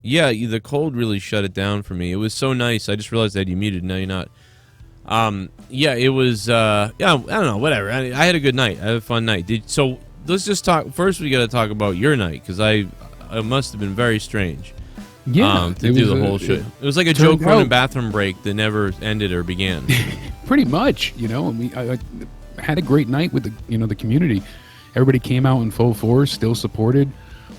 Yeah, the cold really shut it down for me. It was so nice. I just realized that you muted. No, you're not. Yeah, it was. Yeah, I don't know. Whatever. I had a good night. I had a fun night. So let's just talk. First, we got to talk about your night because it must have been very strange. Yeah, to do the whole shit. It was like a Joe Cronin bathroom break that never ended or began. Pretty much, and I had a great night with the community. Everybody came out in full force, still supported.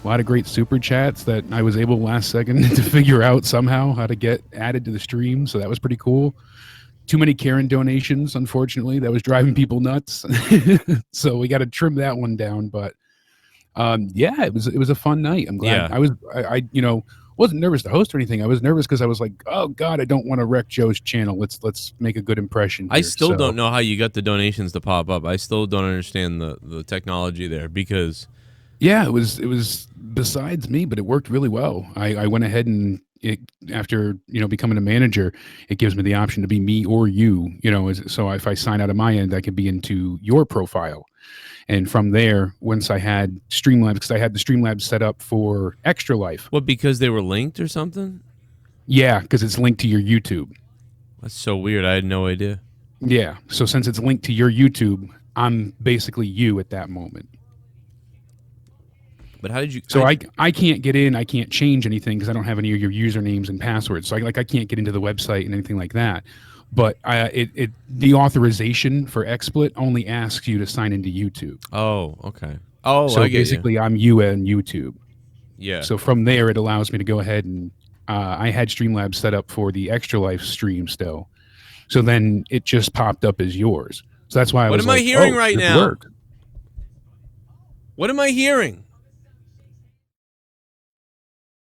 A lot of great super chats that I was able last second to figure out somehow how to get added to the stream. So that was pretty cool. Too many Karen donations, unfortunately. That was driving people nuts. So we got to trim that one down. But yeah, it was a fun night. I'm glad. Yeah. I wasn't nervous to host or anything. I was nervous because I was like, oh God, I don't want to wreck Joe's channel. Let's make a good impression here. I still don't know how you got the donations to pop up. I still don't understand the technology there because yeah, it was besides me, but it worked really well. I went ahead and after becoming a manager, it gives me the option to be me or you. So if I sign out of my end, I could be into your profile. And from there, once I had Streamlabs, because I had the Streamlabs set up for Extra Life. What, because they were linked or something? Yeah, because it's linked to your YouTube. That's so weird. I had no idea. Yeah, so since it's linked to your YouTube, I'm basically you at that moment. But how did you... So I can't get in, I can't change anything because I don't have any of your usernames and passwords. So I can't get into the website and anything like that. But the authorization for XSplit only asks you to sign into YouTube. Oh, okay. Oh, so I get basically I'm you and YouTube. Yeah. So from there, it allows me to go ahead and I had Streamlabs set up for the Extra Life stream still. So then it just popped up as yours. So that's why I was like, what am I hearing right now? Worked. What am I hearing?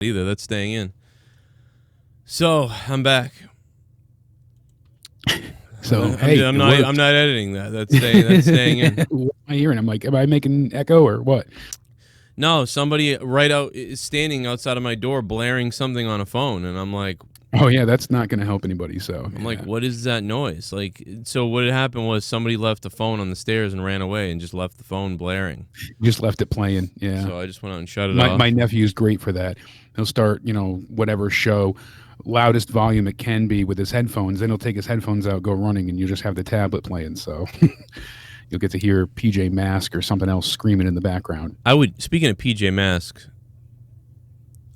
Either that's staying in. So I'm back. So I'm not editing that. That's staying in. What am I hearing? I'm like, am I making echo or what? No, somebody right out is standing outside of my door blaring something on a phone, and I'm like, oh yeah, that's not going to help anybody. So I'm like, what is that noise? Like, so what had happened was somebody left the phone on the stairs and ran away and just left the phone blaring. Just left it playing. Yeah. So I just went out and shut it off. My nephew's great for that. He'll start, whatever show, loudest volume it can be with his headphones. Then he'll take his headphones out, go running, and you just have the tablet playing. So you'll get to hear PJ Masks or something else screaming in the background. Speaking of PJ Masks,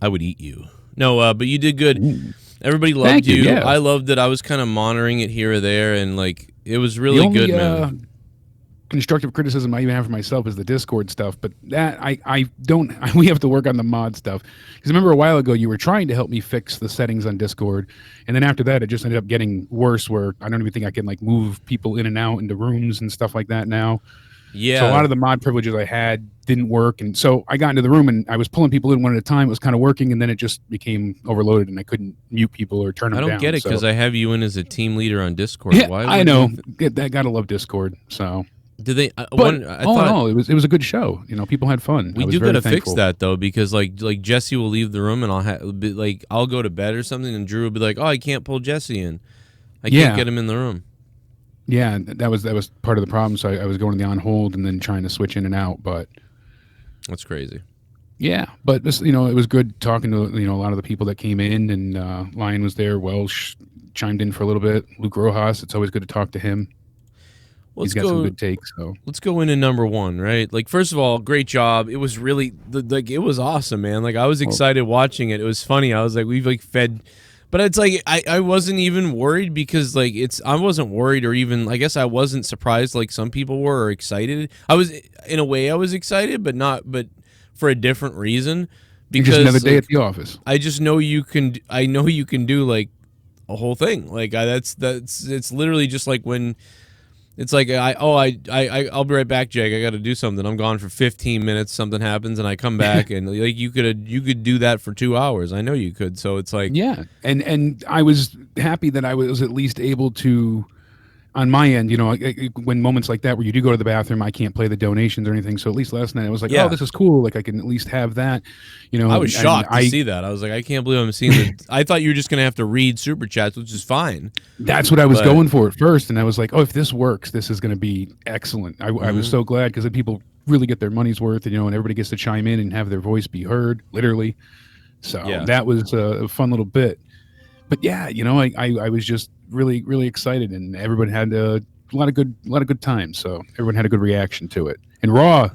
I would eat you. No, but you did good. Ooh. Everybody loved you. Yeah. I loved it. I was kind of monitoring it here or there, and like it was really good, man. Constructive criticism I even have for myself is the Discord stuff, but that I don't. We have to work on the mod stuff because remember a while ago you were trying to help me fix the settings on Discord, and then after that it just ended up getting worse. Where I don't even think I can like move people in and out into rooms and stuff like that now. Yeah. So a lot of the mod privileges I had didn't work, and so I got into the room and I was pulling people in one at a time. It was kind of working, and then it just became overloaded, and I couldn't mute people or turn them down. I don't get it because I have you in as a team leader on Discord. Yeah, Why? I know. Gotta love Discord. So. Did they? But all in all, it was a good show. People had fun. We do gotta fix that though, because like Jesse will leave the room and I'll go to bed or something, and Drew will be like, "Oh, I can't pull Jesse in. I can't get him in the room." Yeah, that was part of the problem. So I was going to the on hold and then trying to switch in and out, but that's crazy. Yeah, but this, it was good talking to a lot of the people that came in, and Lion was there. Welsh chimed in for a little bit. Luke Rojas, it's always good to talk to him. He's got some good takes. So let's go into number one, right? Like, first of all, great job. It was really it was awesome, man. Like, I was excited watching it. It was funny. I was like, we've like fed, but it's like I wasn't even worried because like I wasn't worried, or even I guess I wasn't surprised like some people were, or excited. I was in a way I was excited, but for a different reason. Because just another day at the office. I just know you can. I know you can do like a whole thing. Like it's literally just like when. It's like I'll be right back, Jake. I got to do something. I'm gone for 15 minutes. Something happens, and I come back, and like you could do that for 2 hours. I know you could. So it's like and I was happy that I was at least able to, on my end, when moments like that where you do go to the bathroom, I can't play the donations or anything. So at least last night I was like, oh, this is cool. Like I can at least have that. I was shocked to see that. I was like, I can't believe I'm seeing it. I thought you were just gonna have to read super chats, which is fine. That's what I was going for at first, and I was like, oh, if this works, this is gonna be excellent. I was so glad because then people really get their money's worth, and everybody gets to chime in and have their voice be heard, literally. So Yeah. that was a fun little bit. But yeah, I was just really, really excited, and everybody had a lot of good times. So everyone had a good reaction to it. And Raw,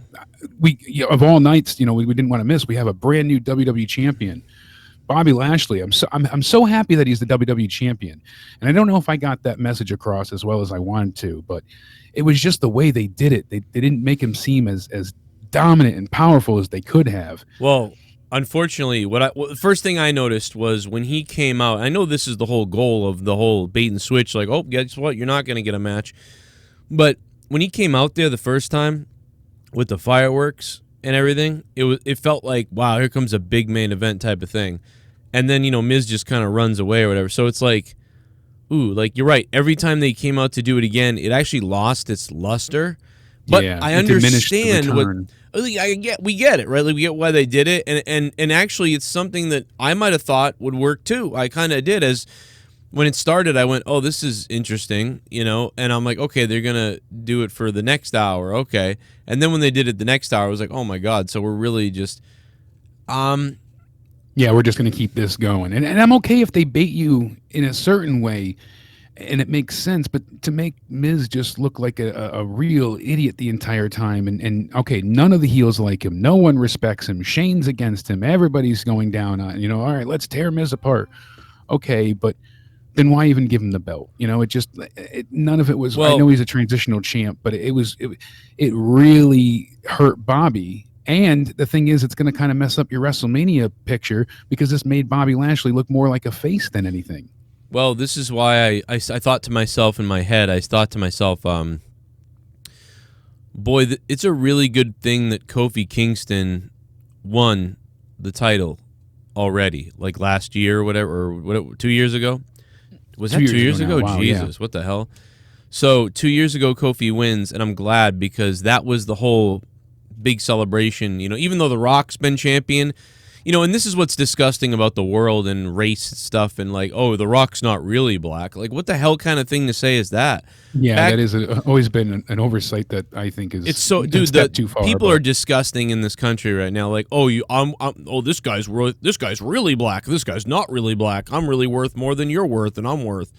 of all nights, we didn't want to miss. We have a brand new WWE champion, Bobby Lashley. I'm so happy that he's the WWE champion. And I don't know if I got that message across as well as I wanted to, but it was just the way they did it. They didn't make him seem as dominant and powerful as they could have. Well, unfortunately, the first thing I noticed was when he came out. I know this is the whole goal of the whole bait and switch. Like, oh, guess what? You're not going to get a match. But when he came out there the first time with the fireworks and everything, it felt like, wow, here comes a big main event type of thing. And then Miz just kind of runs away or whatever. So it's like, ooh, like you're right. Every time they came out to do it again, it actually lost its luster. But yeah, I understand what. We get it, right? Like, we get why they did it, and actually, it's something that I might have thought would work too. I kind of did. As when it started, I went, "Oh, this is interesting," and I'm like, "Okay, they're gonna do it for the next hour, okay." And then when they did it the next hour, I was like, "Oh my god!" So we're really just, yeah, we're just gonna keep this going, and I'm okay if they bait you in a certain way. And it makes sense, but to make Miz just look like a real idiot the entire time, and okay, none of the heels like him, no one respects him, Shane's against him, everybody's going down on, all right, let's tear Miz apart. Okay, but then why even give him the belt? None of it was. Well, I know he's a transitional champ, but it really hurt Bobby. And the thing is, it's going to kind of mess up your WrestleMania picture because this made Bobby Lashley look more like a face than anything. Well, this is why I thought to myself in my head, boy, it's a really good thing that Kofi Kingston won the title already, like last year or whatever, or 2 years ago. Was that 2 years ago? Wow, Jesus, yeah. What the hell? So 2 years ago, Kofi wins, and I'm glad because that was the whole big celebration. Even though The Rock's been champion, and this is what's disgusting about the world and race stuff and like, oh, The Rock's not really black. Like, what the hell kind of thing to say is that? Yeah, that is always been an oversight that I think is. It's so, dude. Too far, people are disgusting in this country right now. Like, oh, this guy's really black. This guy's not really black. I'm really worth more than you're worth, and I'm worth.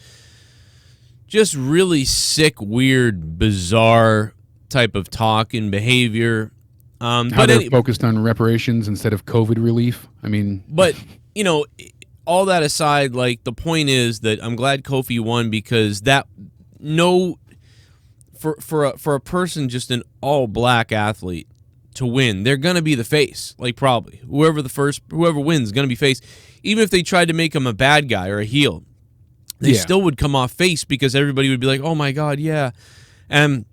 Just really sick, weird, bizarre type of talk and behavior. How they're focused on reparations instead of COVID relief. I mean, but all that aside, like the point is that I'm glad Kofi won because for a person just an all black athlete to win, they're gonna be the face. Like probably whoever wins is gonna be face. Even if they tried to make him a bad guy or a heel, they still would come off face because everybody would be like, oh my god, yeah, and.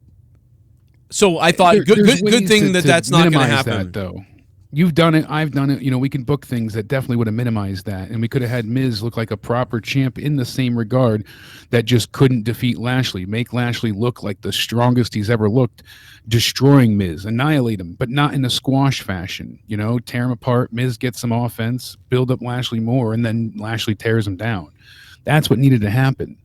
So I thought, good thing that's not going to happen. That, though. You've done it. I've done it. We can book things that definitely would have minimized that. And we could have had Miz look like a proper champ in the same regard that just couldn't defeat Lashley. Make Lashley look like the strongest he's ever looked, destroying Miz, annihilate him, but not in a squash fashion. Tear him apart. Miz gets some offense, build up Lashley more, and then Lashley tears him down. That's what needed to happen.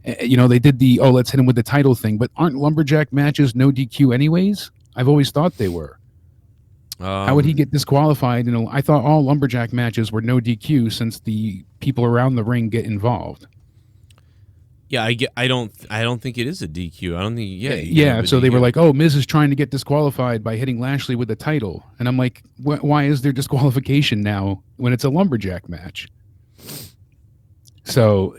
They did let's hit him with the title thing, but aren't lumberjack matches no DQ anyways? I've always thought they were. How would he get disqualified? I thought all lumberjack matches were no DQ since the people around the ring get involved. Yeah, I don't think it is a DQ. I don't think. Yeah. So they were like, oh, Miz is trying to get disqualified by hitting Lashley with the title, and I'm like, why is there disqualification now when it's a lumberjack match? So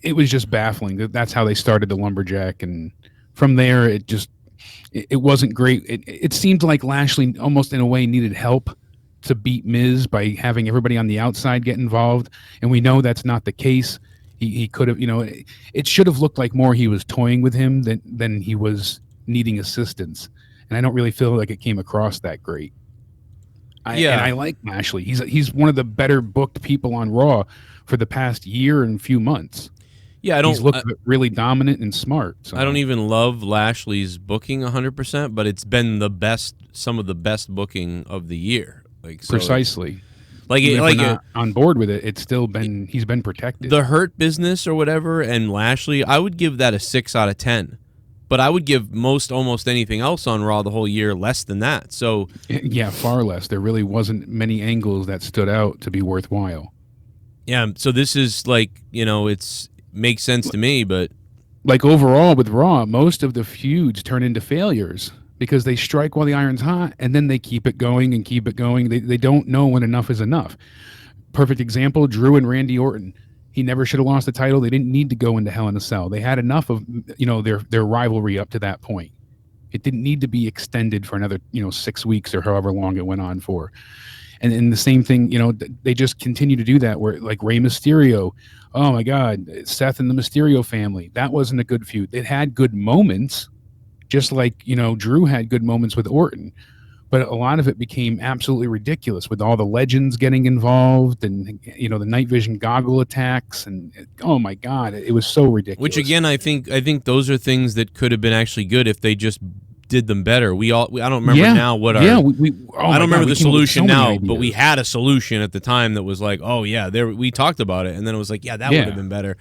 it was just baffling. That's how they started the lumberjack, and from there it wasn't great. It seemed like Lashley almost in a way needed help to beat Miz by having everybody on the outside get involved, and we know that's not the case. He could have, it should have looked like more he was toying with him than he was needing assistance, and I don't really feel like it came across that great. And I like Lashley. He's one of the better booked people on Raw for the past year and few months. Yeah, he's looked really dominant and smart. So. I don't even love Lashley's booking 100%, but it's been some of the best booking of the year. Precisely. On board with it, it's still been he's been protected. The Hurt Business or whatever, and Lashley, I would give that a 6 out of 10. but I would give almost anything else on Raw the whole year less than that. So yeah, far less. There really wasn't many angles that stood out to be worthwhile. yeah, so this is like, makes sense to me, but Like overall with Raw, most of the feuds turn into failures because they strike while the iron's hot and then they keep it going and keep it going. They don't know when enough is enough. Perfect example, Drew and Randy Orton. He never should have lost the title. They didn't need to go into Hell in a Cell. They had enough of, their rivalry up to that point. It didn't need to be extended for another, 6 weeks or however long it went on for. And the same thing, they just continue to do that where like Rey Mysterio, oh my God, Seth and the Mysterio family, that wasn't a good feud. It had good moments, just like, Drew had good moments with Orton. But a lot of it became absolutely ridiculous with all the legends getting involved and, the night vision goggle attacks. And oh my God, it was so ridiculous. Which again, I think those are things that could have been actually good if they just did them better. I don't remember now what our... Yeah, I don't remember the solution now, but we had a solution at the time that was like, oh yeah, we talked about it. And then it was like, yeah, that would have been better.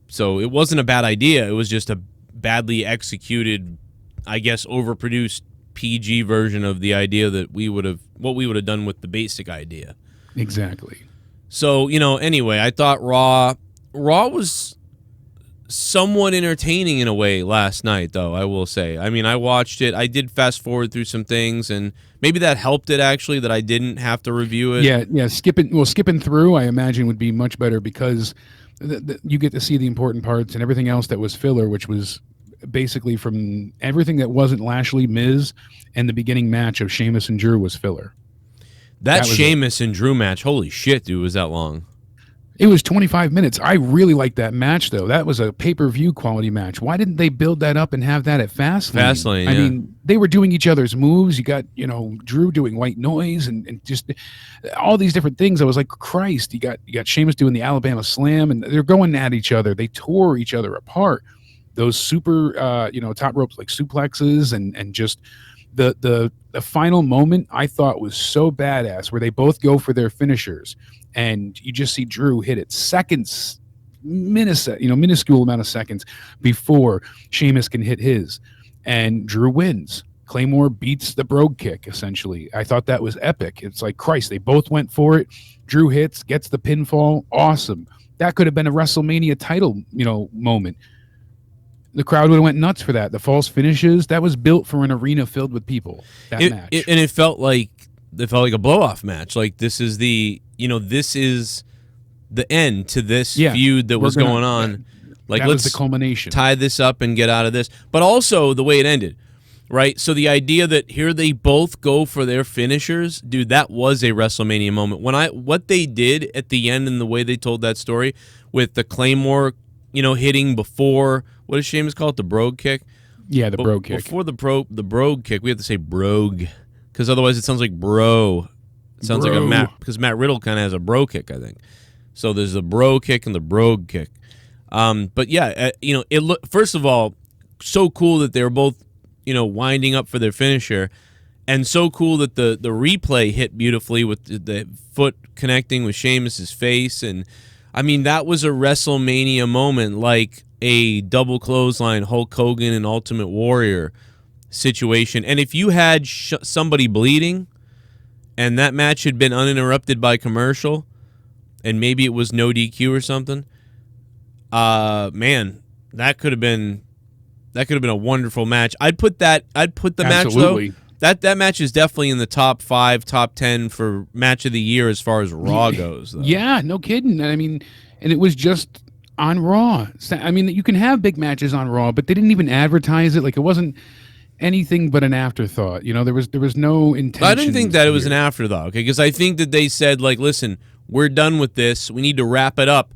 So it wasn't a bad idea. It was just a badly executed, I guess, overproduced PG version of the idea that we would have done with the basic idea. Exactly. So, anyway, I thought Raw was somewhat entertaining in a way last night, though, I will say. I mean, I watched it. I did fast forward through some things, and maybe that helped it, actually, that I didn't have to review it. Yeah, skipping through, I imagine, would be much better because you get to see the important parts and everything else that was filler, which was basically from everything that wasn't Lashley, Miz, and the beginning match of Sheamus and Drew was filler. That Sheamus and Drew match, holy shit, dude, was that long. It was 25 minutes. I really liked that match, though. That was a pay-per-view quality match. Why didn't they build that up and have that at Fastlane? Fastlane, yeah. I mean, they were doing each other's moves. You got, Drew doing white noise and just all these different things. I was like, Christ, you got Sheamus doing the Alabama Slam, and they're going at each other. They tore each other apart. Those super, top ropes like suplexes and just the final moment I thought was so badass where they both go for their finishers. And you just see Drew hit it seconds, minuscule amount of seconds before Sheamus can hit his. And Drew wins. Claymore beats the brogue kick, essentially. I thought that was epic. It's like, Christ, they both went for it. Drew hits, gets the pinfall. Awesome. That could have been a WrestleMania title, moment. The crowd would have went nuts for that. The false finishes, that was built for an arena filled with people, that match. And it felt like a blow-off match. Like, this is the end to this feud that was going on. Like, that let's was the culmination. Tie this up and get out of this. But also the way it ended, right? So the idea that here they both go for their finishers, dude, that was a WrestleMania moment. What they did at the end and the way they told that story with the Claymore, hitting before, what does Sheamus call it? The brogue kick? Yeah, the brogue kick. Before the brogue kick, we have to say brogue, because otherwise it sounds like bro. It sounds like because Matt Riddle kind of has a bro kick, I think. So there's the bro kick and the brogue kick. But yeah, first of all, so cool that they were both, winding up for their finisher, and so cool that the replay hit beautifully with the foot connecting with Sheamus's face. And I mean, that was a WrestleMania moment, like a double clothesline Hulk Hogan and Ultimate Warrior situation. And if you had somebody bleeding and that match had been uninterrupted by commercial and maybe it was no DQ or something, man, that could have been a wonderful match. I'd put the Absolutely. match, though. That match is definitely in the top 5, top 10 for match of the year as far as Raw goes, though. Yeah, no kidding. I mean, and it was just on Raw. I mean, you can have big matches on Raw, but they didn't even advertise it. Like, it wasn't anything but an afterthought. There was no intention. I didn't think that it was an afterthought, okay? Because I think that they said, like, listen, we're done with this. We need to wrap it up.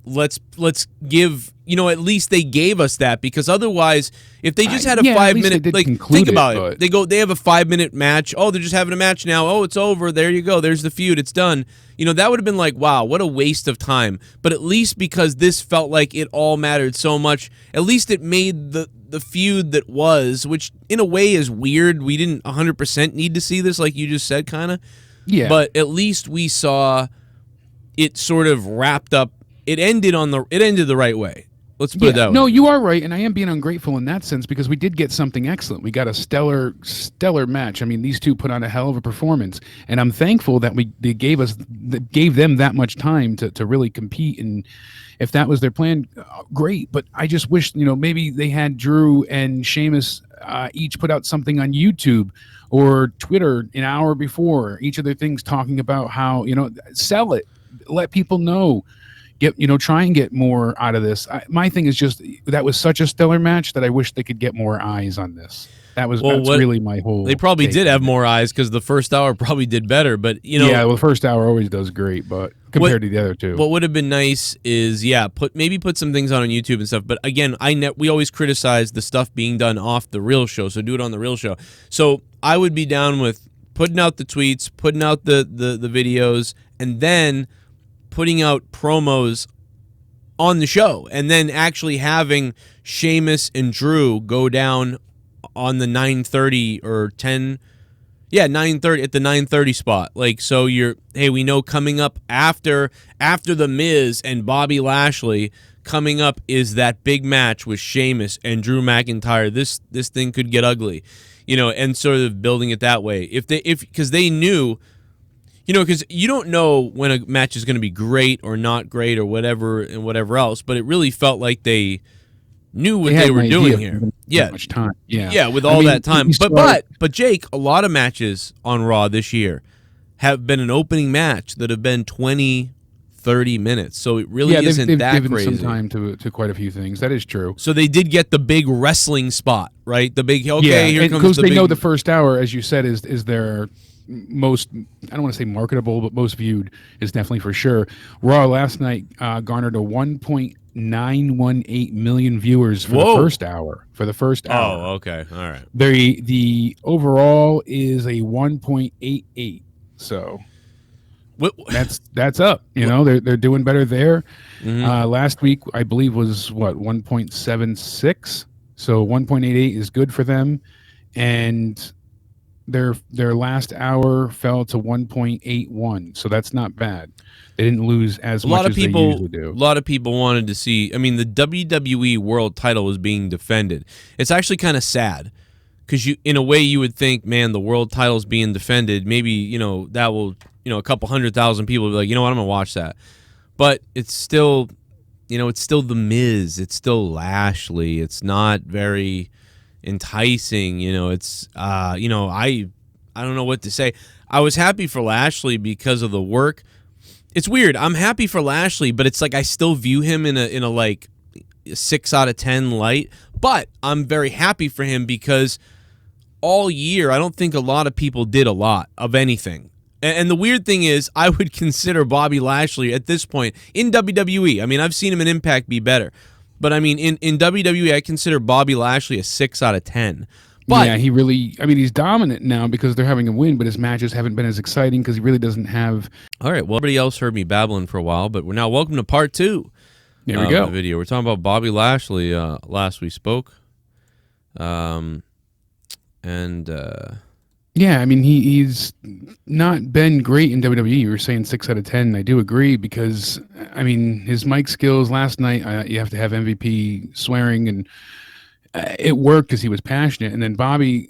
Let's give, at least they gave us that, because otherwise, if they just had a 5-minute, like, think about it. They have a 5-minute match. Oh, they're just having a match now. Oh, it's over. There you go. There's the feud. It's done. That would have been like, wow, what a waste of time. But at least because this felt like it all mattered so much, at least it made the feud that was, which in a way is weird. We didn't 100% need to see this, like you just said, kind of. Yeah. But at least we saw it sort of wrapped up. It ended the right way. Let's put it that way. No, you are right, and I am being ungrateful in that sense because we did get something excellent. We got a stellar match. I mean, these two put on a hell of a performance, and I'm thankful that they gave them that much time to really compete. And if that was their plan, great. But I just wish, maybe they had Drew and Sheamus each put out something on YouTube or Twitter an hour before each of their things, talking about how sell it, let people know. Try and get more out of this. My thing is just that was such a stellar match that I wish they could get more eyes on this. That's really my whole. They probably did have more eyes because the first hour probably did better. But the first hour always does great, but compared to the other two, what would have been nice is put some things on YouTube and stuff. But again, we always criticize the stuff being done off the real show, so do it on the real show. So I would be down with putting out the tweets, putting out the videos, and then putting out promos on the show, and then actually having Sheamus and Drew go down on the 9:30 or 10, 9:30 at the 9:30 spot. Like, so we know coming up after the Miz and Bobby Lashley, coming up is that big match with Sheamus and Drew McIntyre. This thing could get ugly, and sort of building it that way. Because they knew. Because you don't know when a match is going to be great or not great or whatever and whatever else, but it really felt like they knew what they were doing here. Yeah, much time. Yeah, with all that time. But Jake, a lot of matches on Raw this year have been an opening match that have been 20, 30 minutes. So it really isn't they've that given crazy. Some time to quite a few things. That is true. So they did get the big wrestling spot, right? The big here comes because they know the first hour, as you said, is their most, I don't want to say marketable, but most viewed is definitely for sure. Raw last night garnered a 1.918 million viewers for the first hour. Oh, okay, all right. The overall is a 1.88. So that's up. They're doing better there. Mm-hmm. Last week I believe was 1.76. So 1.88 is good for them, and their last hour fell to 1.81, so that's not bad. They didn't lose as much as they usually do. A lot of people wanted to see. I mean, the WWE World Title was being defended. It's actually kind of sad because in a way, you would think, man, the World Title's being defended. Maybe that will, a couple 100,000 people will be like, you know what, I'm gonna watch that. But it's still, it's still the Miz. It's still Lashley. It's not very enticing. It's I don't know what to say. I was happy for Lashley because of the work. It's weird. I'm happy for Lashley, but it's like I still view him in a like 6 out of 10 light. But I'm very happy for him because all year I don't think a lot of people did a lot of anything. And the weird thing is, I would consider Bobby Lashley at this point in WWE. I mean, I've seen him in Impact be better. But, I mean, in WWE, I consider Bobby Lashley a 6 out of 10. But yeah, he's dominant now because they're having a win, but his matches haven't been as exciting because he really doesn't have... All right, well, everybody else heard me babbling for a while, but we're now welcome to part 2. There we go. The video. We're talking about Bobby Lashley last we spoke. Yeah, I mean, he's not been great in WWE. You were saying 6 out of 10. And I do agree because, I mean, his mic skills last night, you have to have MVP swearing, and it worked because he was passionate. And then Bobby,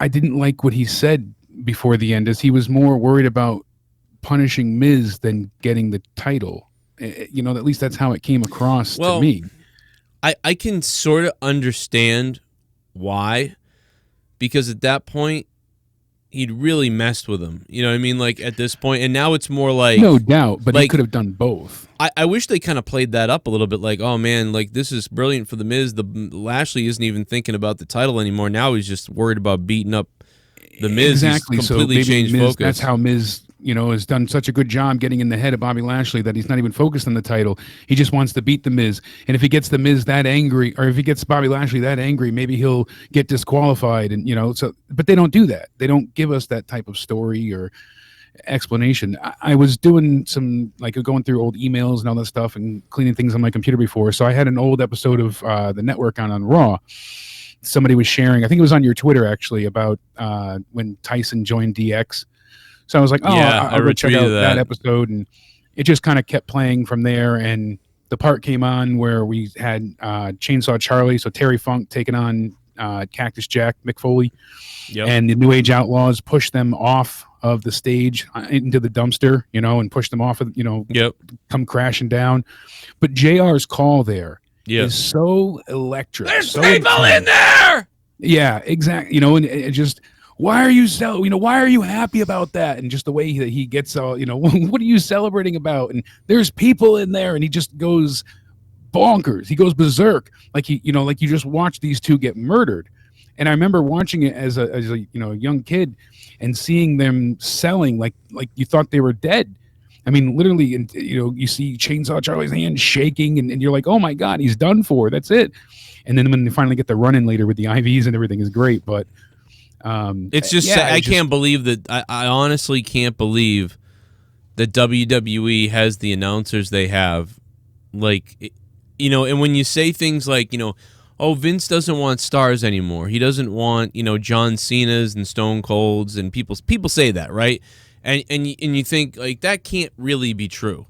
I didn't like what he said before the end, as he was more worried about punishing Miz than getting the title. At least that's how it came across to me. I can sort of understand why, because at that point, he'd really messed with him. You know what I mean? Like, at this point, and now it's more like... No doubt, but he could have done both. I wish they kind of played that up a little bit, like, oh, man, like, this is brilliant for The Miz. Lashley isn't even thinking about the title anymore. Now he's just worried about beating up The Miz. Exactly. He's completely changed Miz, focus. That's how Miz... has done such a good job getting in the head of Bobby Lashley that he's not even focused on the title. He just wants to beat The Miz. And if he gets The Miz that angry, or if he gets Bobby Lashley that angry, maybe he'll get disqualified. And, but they don't do that. They don't give us that type of story or explanation. I was doing some, going through old emails and all that stuff and cleaning things on my computer before. So I had an old episode of the network on Raw. Somebody was sharing, I think it was on your Twitter actually, about when Tyson joined DX. So I was like, I'll go check out that episode. And it just kind of kept playing from there. And the part came on where we had Chainsaw Charlie, so Terry Funk taking on Cactus Jack, Mick Foley, and the New Age Outlaws pushed them off of the stage into the dumpster, and push them off of, come crashing down. But JR's call there is so electric. There's people in there. Yeah, exactly. And it just, why are you why are you happy about that? And just the way that he gets all, what are you celebrating about? And there's people in there, and he just goes bonkers. He goes berserk, like like you just watch these two get murdered. And I remember watching it as a young kid and seeing them selling like you thought they were dead. I mean, literally, and you see Chainsaw Charlie's hand shaking, and you're like, oh my God, he's done for. That's it. And then when they finally get the run in later with the IVs and everything is great, but it's just I can't believe that. I honestly can't believe that WWE has the announcers they have. Like, and when you say things like, oh, Vince doesn't want stars anymore. He doesn't want, John Cena's and Stone Cold's, and people say that, right? And you think, like, that can't really be true.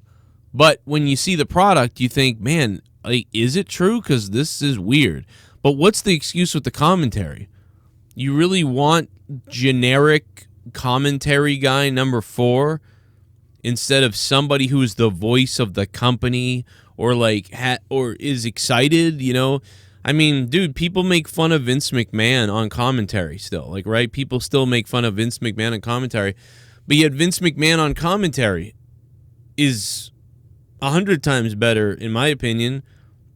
But when you see the product, you think, man, like, is it true? Because this is weird. But what's the excuse with the commentary? You really want generic commentary guy number 4 instead of somebody who's the voice of the company or like or is excited, I mean, dude, people make fun of Vince McMahon on commentary still, like, right? People still make fun of Vince McMahon on commentary, but yet Vince McMahon on commentary is 100 times better, in my opinion,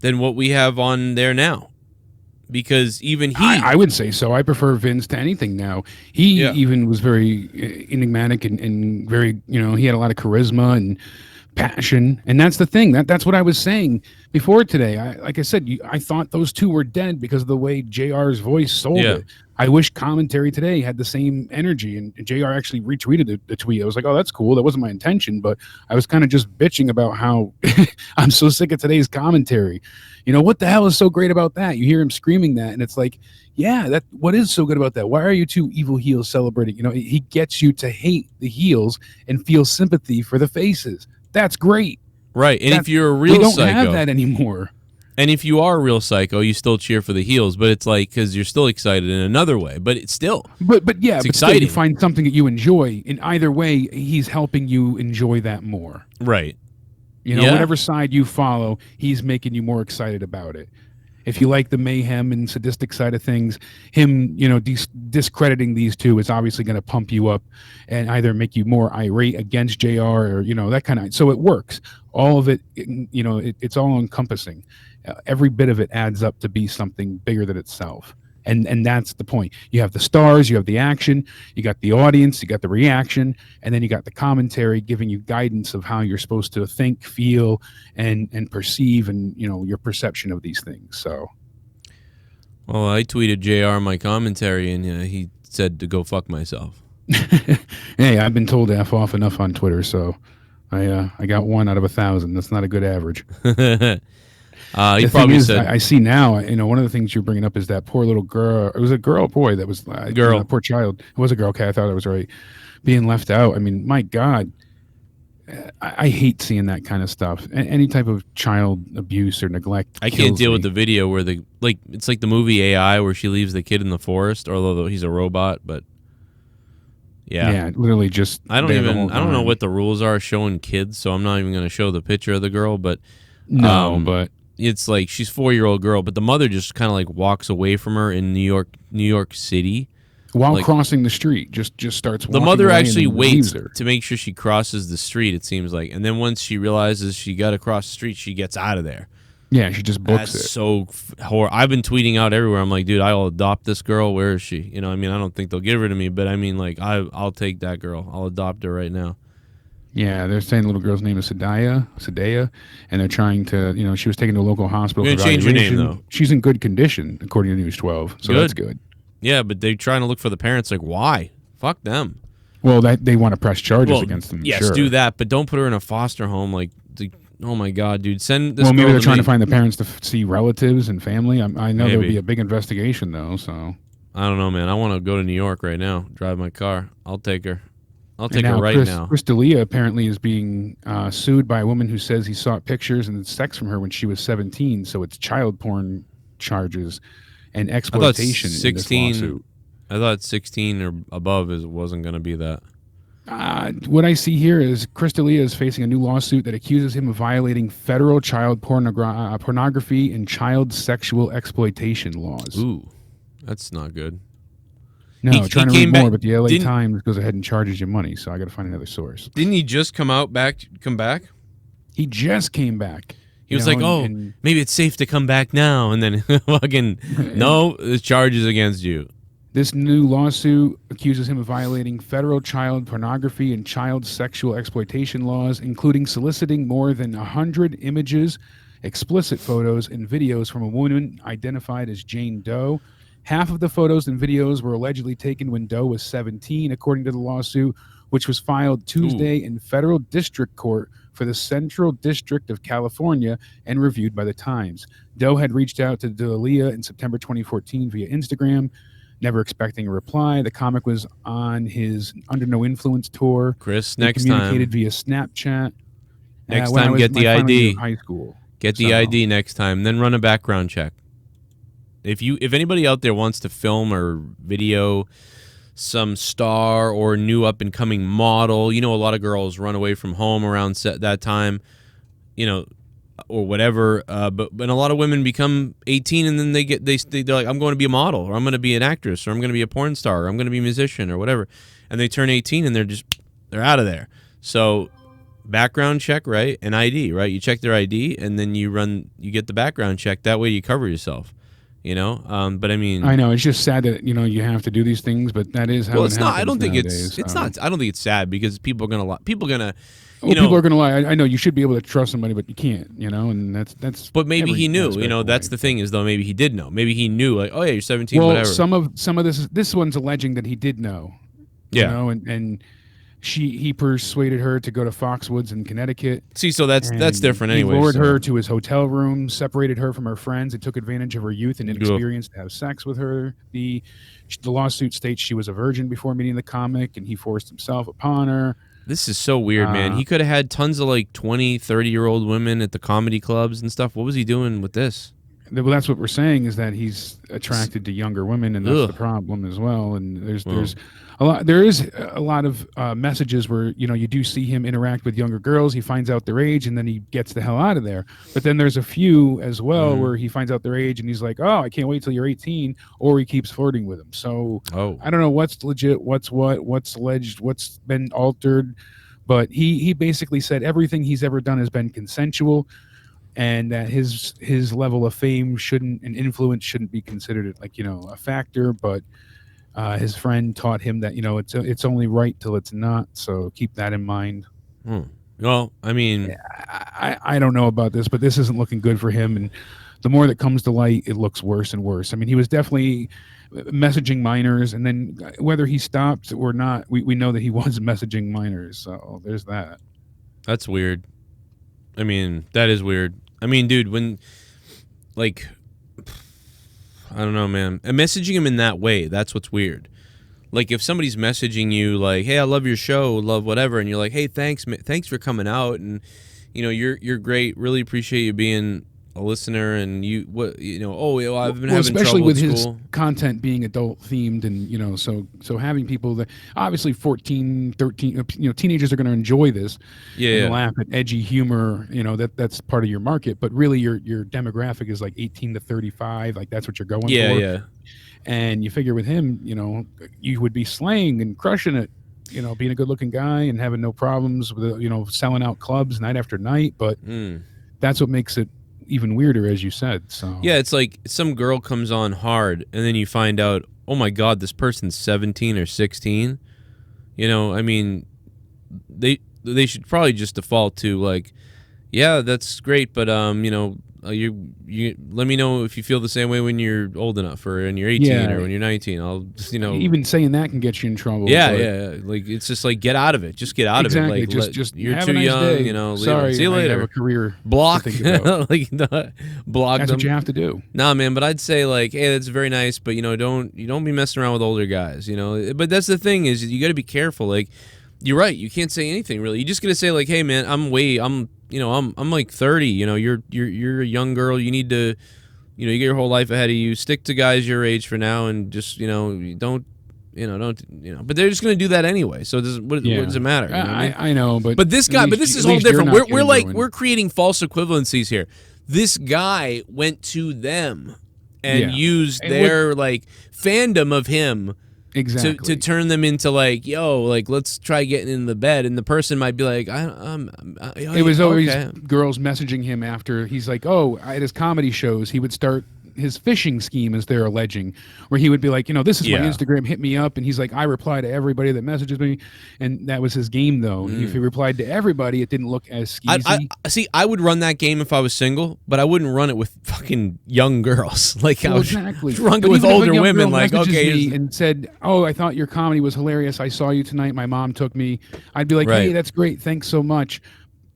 than what we have on there now. Because even I would say so. I prefer Vince to anything now. He even was very enigmatic and very, he had a lot of charisma and passion, and that's the thing. That's what I was saying before today. Like I said, I thought those two were dead because of the way JR's voice sold it. I wish commentary today had the same energy, and JR actually retweeted the tweet. I was like, oh, that's cool. That wasn't my intention, but I was kind of just bitching about how I'm so sick of today's commentary. What the hell is so great about that? You hear him screaming that, and it's like, yeah, what is so good about that? Why are you two evil heels celebrating? He gets you to hate the heels and feel sympathy for the faces. That's great. Right. And if you're a real psycho, we don't have that anymore. And if you are a real psycho, you still cheer for the heels, but it's like, because you're still excited in another way, but it's still. But yeah, it's but exciting. Still you find something that you enjoy. In either way, he's helping you enjoy that more. Right. Whatever side you follow, he's making you more excited about it. If you like the mayhem and sadistic side of things, him, discrediting these two is obviously going to pump you up and either make you more irate against JR or, that kind of. So it works. All of it, it's all encompassing. Every bit of it adds up to be something bigger than itself. And that's the point. You have the stars, you have the action, you got the audience, you got the reaction, and then you got the commentary giving you guidance of how you're supposed to think, feel, and perceive, and your perception of these things. So, well, I tweeted JR my commentary, and he said to go fuck myself. Hey, I've been told to F off enough on Twitter, so I got 1 out of 1,000. That's not a good average. He probably said, I see now, one of the things you're bringing up is that poor little girl. It was a girl or boy that was girl. Poor child. It was a girl. Okay, I thought I was right. Being left out. I mean, my God, I hate seeing that kind of stuff. Any type of child abuse or neglect. I can't deal with the video where it's like the movie AI where she leaves the kid in the forest, although he's a robot, but yeah, literally just. I don't know what the rules are showing kids, so I'm not even going to show the picture of the girl, but but. It's like she's 4-year-old girl, but the mother just kind of like walks away from her in New York City while crossing the street. Just starts. The mother actually waits to make sure she crosses the street. It seems like, and then once she realizes she got to cross the street, she gets out of there. Yeah, she just books it. So horrible. I've been tweeting out everywhere. I'm like, dude, I'll adopt this girl. Where is she? I don't think they'll give her to me, but I mean, like, I'll take that girl. I'll adopt her right now. Yeah, they're saying the little girl's name is Sadaya, and they're trying to, she was taken to a local hospital. You're going to change her name, though. She's in good condition, according to News 12, so that's good. Yeah, but they're trying to look for the parents, like, why? Fuck them. Well, they want to press charges against them, yes, sure. Do that, but don't put her in a foster home, like, oh my God, dude, send this Well, maybe girl they're trying me. to find the parents to see relatives and family. I know there would be a big investigation, though, so. I don't know, man. I want to go to New York right now, drive my car. I'll take her. I'll And take it now right now. Chris D'Elia apparently is being sued by a woman who says he sought pictures and sex from her when she was 17. So it's child porn charges and I thought exploitation in this 16. lawsuit. I thought 16 or above wasn't going to be that. What I see here is Chris D'Elia is facing a new lawsuit that accuses him of violating federal child pornography and child sexual exploitation laws. Ooh, that's not good. No, trying to read more, but the LA Times Times goes ahead and charges you money, so I got to find another source. Didn't he just come back? He just came back. He was like, maybe it's safe to come back now, and then fucking no, there's charges against you. This new lawsuit accuses him of violating federal child pornography and child sexual exploitation laws, including soliciting more than 100 images, explicit photos, and videos from a woman identified as Jane Doe. Half of the photos and videos were allegedly taken when Doe was 17, according to the lawsuit, which was filed Tuesday in federal district court for the Central District of California and reviewed by the Times. Doe had reached out to D'Elia in September 2014 via Instagram, never expecting a reply. The comic was on his Under No Influence tour. Chris, next time. Communicated via Snapchat. Next time, get the ID. High school. Get the ID next time, then run a background check. If anybody out there wants to film or video some star or new up-and-coming model, a lot of girls run away from home around that time, or whatever. But a lot of women become 18 and then they're like, I'm going to be a model, or I'm going to be an actress, or I'm going to be a porn star, or I'm going to be a musician, or whatever. And they turn 18 and they're out of there. So background check, right? And ID, right? You check their ID and then you get the background check. That way you cover yourself. But I mean, I know it's just sad that you have to do these things, but that is how it's not. I don't think nowadays, it's not. I don't think it's sad because people are gonna lie. People are gonna lie. I know you should be able to trust somebody, but you can't. And that's. But maybe he knew. That's the thing is though. Maybe he did know. Maybe he knew. Like, oh yeah, you're 17. Well, whatever. some of this one's alleging that he did know. Yeah. And he persuaded her to go to Foxwoods in Connecticut. See, so that's different anyway. He lured her to his hotel room, separated her from her friends, and took advantage of her youth and inexperience to have sex with her. The lawsuit states she was a virgin before meeting the comic, and he forced himself upon her. This is so weird, man. He could have had tons of 20, 30-year-old women at the comedy clubs and stuff. What was he doing with this? Well, that's what we're saying is that he's attracted to younger women, and that's the problem as well. And there's a lot. There is a lot of messages where you do see him interact with younger girls. He finds out their age, and then he gets the hell out of there. But then there's a few as well where he finds out their age, and he's like, "Oh, I can't wait till you're 18," or he keeps flirting with them. So I don't know what's legit, what's alleged, what's been altered. But he basically said everything he's ever done has been consensual. And that his level of fame and influence shouldn't be considered a factor, but his friend taught him that it's only right till it's not. So keep that in mind. Well, I mean, I don't know about this, but this isn't looking good for him. And the more that comes to light, it looks worse and worse. I mean, he was definitely messaging minors, and then whether he stopped or not, we know that he was messaging minors. So there's that. That's weird. I mean, that is weird. I mean, dude, when, I don't know, man. And messaging him in that way, that's what's weird. Like, if somebody's messaging you, like, hey, I love your show, love whatever, and you're like, hey, thanks for coming out, and, you're great, really appreciate you being a listener, and I've been having especially trouble with at his school. Content being adult themed, and so having people that obviously 14, 13, teenagers are going to enjoy this, and laugh at edgy humor, that's part of your market, but really your demographic is 18 to 35, that's what you're going for. And you figure with him, you would be slaying and crushing it, being a good looking guy and having no problems with selling out clubs night after night, but that's what makes it even weirder, as you said. So yeah, it's like some girl comes on hard, and then you find out, oh my God, this person's 17 or 16. I mean, they should probably just default to yeah, that's great, but you let me know if you feel the same way when you're old enough, or when you're 18 or when you're 19. I'll just even saying that can get you in trouble. Yeah. It's just get out of it. Just get out of it. Just you're have too a nice young. Day. Sorry, see you later. I have a career. Block. Block That's them. What you have to do. Nah, man. But I'd say hey, that's very nice, but don't be messing around with older guys. But that's the thing is you got to be careful. You're right. You can't say anything really. You just gotta say like, "Hey, man, I'm like 30. You know, you're a young girl. You need to, you get your whole life ahead of you. Stick to guys your age for now, and just don't." But they're just going to do that anyway. So what does it matter? I know, but this guy, but this is all different. We're creating false equivalencies here. This guy went to them and used their fandom of him to turn them into let's try getting in the bed, and the person might be like, it was always girls messaging him after he's like, at his comedy shows he would start his phishing scheme, as they're alleging, where he would be like, this is my Instagram, hit me up, and he's like, I reply to everybody that messages me, and that was his game though. If he replied to everybody, it didn't look as skeezy. I would run that game if I was single, but I wouldn't run it with fucking young girls. I would run it with older women. And said, I thought your comedy was hilarious. I saw you tonight. My mom took me. I'd be like, hey, that's great. Thanks so much.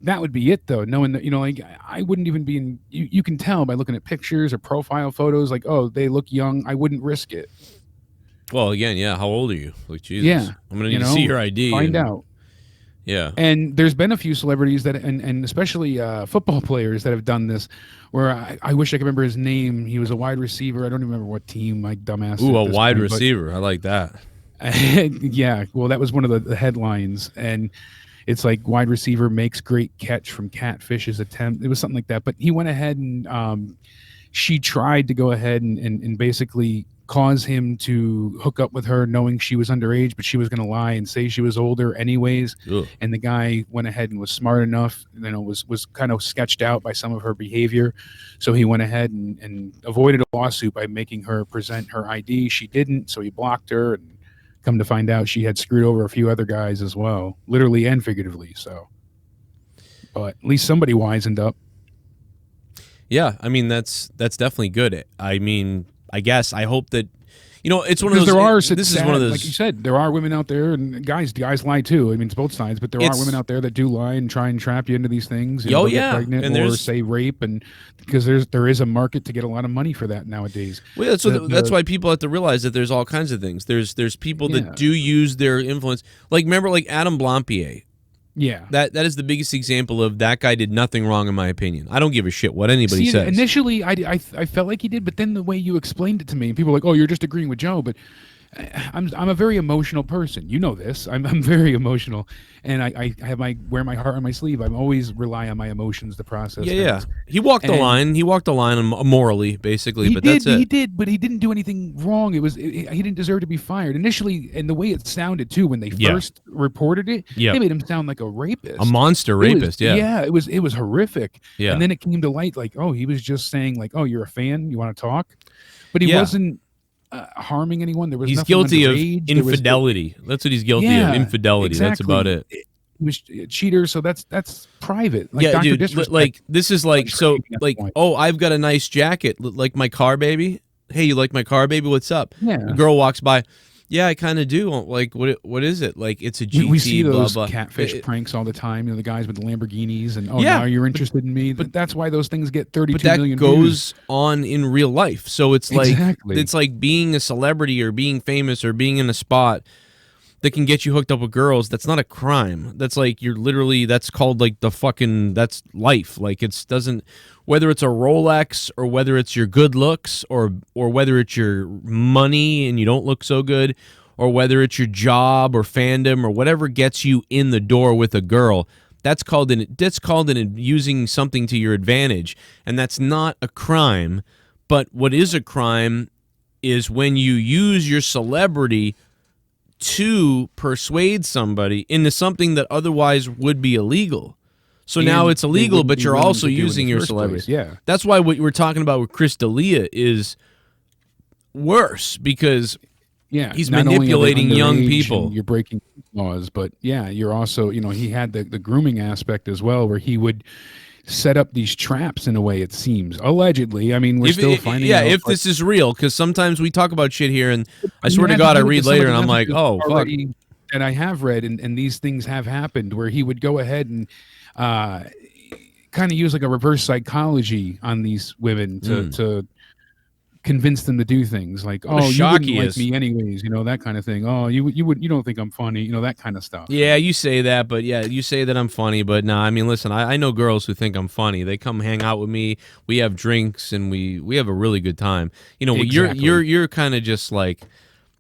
That would be it, though, knowing that, I wouldn't even be in... You can tell by looking at pictures or profile photos, they look young. I wouldn't risk it. Well, again, how old are you? Jesus. Yeah. I'm going to need to see your ID. Find out. Yeah. And there's been a few celebrities that, and especially football players that have done this, where I wish I could remember his name. He was a wide receiver. I don't even remember what team, my dumbass. Ooh, a wide receiver. I like that. Yeah. Well, that was one of the headlines. And... it's like wide receiver makes great catch from catfish's attempt. It was something like that. But he went ahead and she tried to go ahead and basically cause him to hook up with her knowing she was underage, but she was going to lie and say she was older anyways. Ugh. And the guy went ahead and was smart enough, was kind of sketched out by some of her behavior. So he went ahead and avoided a lawsuit by making her present her ID. She didn't, so he blocked her, and come to find out, she had screwed over a few other guys as well, literally and figuratively. So, but at least somebody wisened up. Yeah, I mean that's definitely good. I mean, I guess I hope that it's one of those. This is one of those, like you said, there are women out there, and guys lie too. I mean, it's both sides, but there are women out there that do lie and try and trap you into these things. Get pregnant and or say rape, and because there is a market to get a lot of money for that nowadays. Well, that's why people have to realize that there's all kinds of things. There's people that do use their influence. Remember Adam Blampier. Yeah, that is the biggest example of that guy did nothing wrong in my opinion. I don't give a shit what anybody says. Initially, I felt like he did, but then the way you explained it to me, people were like, "Oh, you're just agreeing with Joe," but I'm a very emotional person. You know this. I'm very emotional, and I have wear my heart on my sleeve. I'm always rely on my emotions to process things. Yeah. He walked the line. He walked the line morally, basically. That's it. He did, but he didn't do anything wrong. He didn't deserve to be fired initially, and the way it sounded too when they first reported it, they made him sound like a rapist, a monster rapist. It was horrific. Yeah, and then it came to light he was just saying you're a fan, you want to talk, but he wasn't harming anyone. There was he's guilty of infidelity. That's what he's guilty of. Infidelity. Exactly. That's about it. He was a cheater, so that's private. Dude. This is I've got a nice jacket, like my car, baby. Hey, you like my car, baby? What's up? Yeah. A girl walks by. Yeah, I kind of do. What is it? It's a GT. We see those blah, blah. catfish pranks all the time. The guys with the Lamborghinis, and now you're interested in me. But that's why those things get 32 million views. But that goes on in real life. So it's it's like being a celebrity or being famous or being in a spot that can get you hooked up with girls. That's not a crime. That's that's called that's life. It doesn't. Whether it's a Rolex or whether it's your good looks or whether it's your money and you don't look so good or whether it's your job or fandom or whatever gets you in the door with a girl, that's called using something to your advantage, and that's not a crime. But what is a crime is when you use your celebrity to persuade somebody into something that otherwise would be illegal. So now it's illegal, but you're also using your celebrity. Yeah, that's why what you were talking about with Chris D'Elia is worse because he's manipulating young people. You're breaking laws, but you're also he had the grooming aspect as well, where he would set up these traps in a way. It seems allegedly. I mean, we're still finding out. If this is real, because sometimes we talk about shit here, and I swear to God, I read later, and I'm like, oh fuck. And I have read, and these things have happened where he would go ahead and kind of use a reverse psychology on these women to convince them to do things like, What a oh, you shock wouldn't he like is. me anyways, that kind of thing. Oh, you don't think I'm funny, that kind of stuff. Yeah, you say that, but yeah, you say that I'm funny, but nah, I mean, listen, I know girls who think I'm funny. They come hang out with me. We have drinks and we have a really good time. Exactly. You're kind of just like,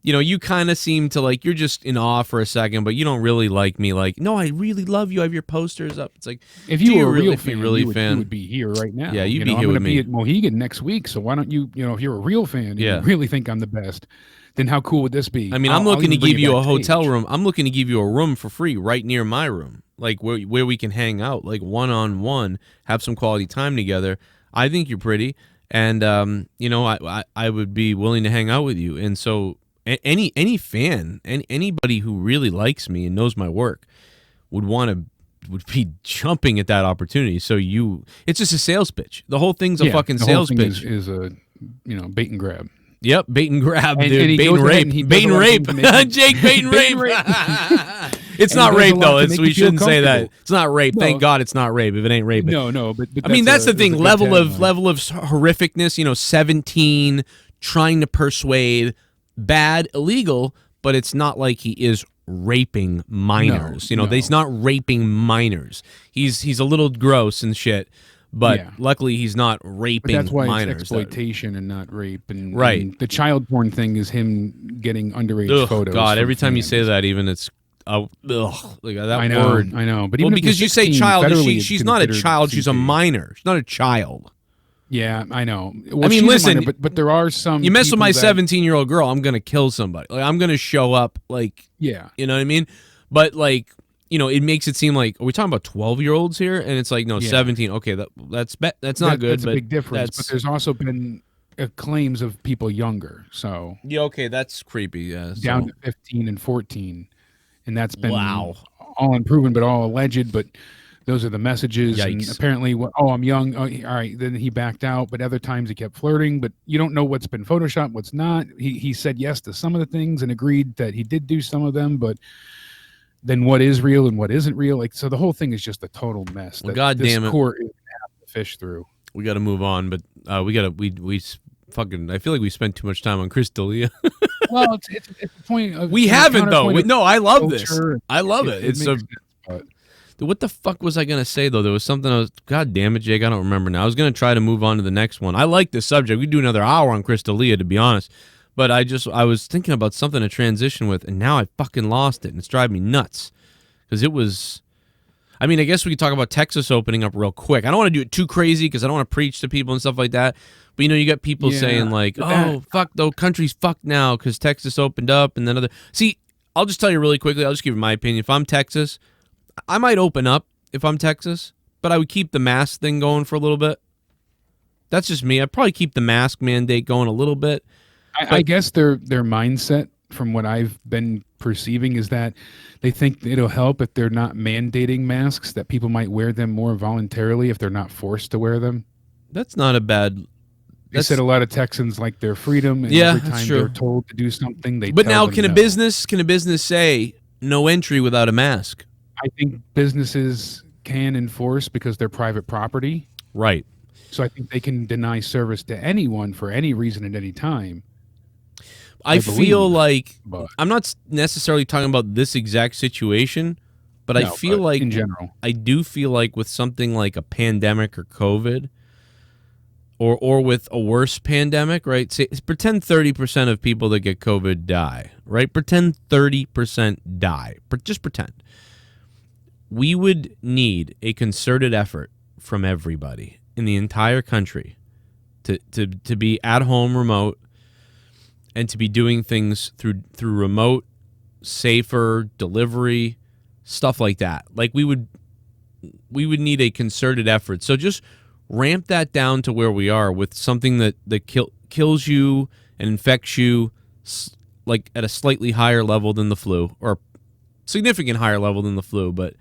you kind of seem to like, you're just in awe for a second, but you don't really like me. Like, no, I really love you. I have your posters up. It's like, if you were a real if fan, you're really you would be here right now. Yeah, you'd be I'm here going with to be me. at Mohegan next week, so why don't you, if you're a real fan and Yeah. you really think I'm the best, then how cool would this be? I mean, I'm looking to give you a hotel room. I'm looking to give you a room for free right near my room, like where we can hang out, like one-on-one, have some quality time together. I think you're pretty, and I would be willing to hang out with you. And so any fan and anybody who really likes me and knows my work would be jumping at that opportunity. So it's just a sales pitch. The whole thing's a fucking sales pitch. Is a bait and grab. Yep, bait and grab, and dude. Bait and rape. Bait and rape. Jake, bait and rape. It's not rape, though. We shouldn't say that. It's not rape. No. Thank God it's not rape if it ain't rape. No, but I mean, that's the thing. Level of horrificness, 17, trying to persuade, bad, illegal, but it's not like he is raping minors. He's not raping minors. He's a little gross and shit. But luckily, he's not raping minors. That's why it's exploitation and not rape. And right. And the child porn thing is him getting underage photos. God, every time you say that, even it's like that I know, word. I know. But well, even because you say child, she's not a child. She's a minor. She's not a child. Yeah, I know. Well, I mean, listen, minor, but there are some. You mess with my 17-year-old girl, I'm gonna kill somebody. Like I'm gonna show up. Like you know what I mean. But like. It makes it seem like, are we talking about 12-year-olds here? And it's like, no, 17. Okay, that's not good. That's a big difference. But there's also been claims of people younger. So yeah, okay, that's creepy. Yeah, down to 15 and 14, and that's been all unproven, but all alleged. But those are the messages. Yikes. And apparently, I'm young. Oh, all right, then he backed out. But other times he kept flirting. But you don't know what's been photoshopped, what's not. He said yes to some of the things and agreed that he did do some of them, but. Then what is real and what isn't real? Like, so the whole thing is just a total mess. Well, God damn it! Court is gonna have to fish through. We got to move on, but we fucking. I feel like we spent too much time on Chris D'Elia. Well, it's the point. Of, we haven't though. No, I love this. I love it. It's a. What the fuck was I gonna say though? There was something I was. God damn it, Jake! I don't remember now. I was gonna try to move on to the next one. I like this subject. We could do another hour on Chris D'Elia, to be honest. But I was thinking about something to transition with, and now I fucking lost it, and it's driving me nuts. Because it was... I mean, I guess we could talk about Texas opening up real quick. I don't want to do it too crazy, because I don't want to preach to people and stuff like that. But, you got people saying, like, fuck, the country's fucked now, because Texas opened up, and then other... See, I'll just tell you really quickly, I'll just give you my opinion. If I'm Texas, I might open up if I'm Texas, but I would keep the mask thing going for a little bit. That's just me. I'd probably keep the mask mandate going a little bit. I guess their mindset, from what I've been perceiving, is that they think it'll help if they're not mandating masks, that people might wear them more voluntarily if they're not forced to wear them. That's not a bad... They said a lot of Texans like their freedom, and every time they're told to do something, they. But now, can a business say no entry without a mask? I think businesses can enforce because they're private property, right? So I think they can deny service to anyone for any reason at any time. I feel like I'm not necessarily talking about this exact situation, but I feel like in general, I do feel like with something like a pandemic or COVID, or with a worse pandemic, right? Say, pretend 30% of people that get COVID die, right? Pretend 30% die. Just pretend. We would need a concerted effort from everybody in the entire country to be at home remote, and to be doing things through remote, safer delivery, stuff like that. Like we would need a concerted effort. So just ramp that down to where we are with something that kills you and infects you like at a slightly higher level than the flu, or significant higher level than the flu. But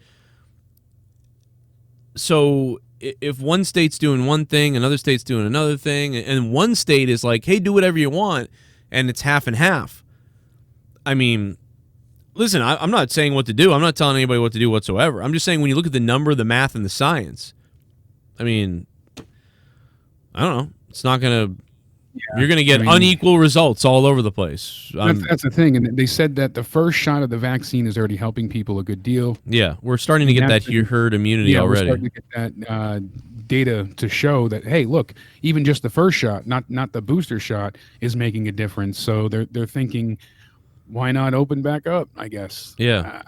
so if one state's doing one thing, another state's doing another thing, and one state is like, hey, do whatever you want, and it's half and half. I mean, listen, I'm not saying what to do. I'm not telling anybody what to do whatsoever. I'm just saying when you look at the number, the math, and the science, I mean, I don't know. It's not going to You're going to get unequal results all over the place. That's the thing. And they said that the first shot of the vaccine is already helping people a good deal. Yeah, we're starting to get that herd immunity already. We're starting to get that data to show that, hey, look, even just the first shot, not the booster shot, is making a difference. So they're thinking, why not open back up, I guess. Yeah.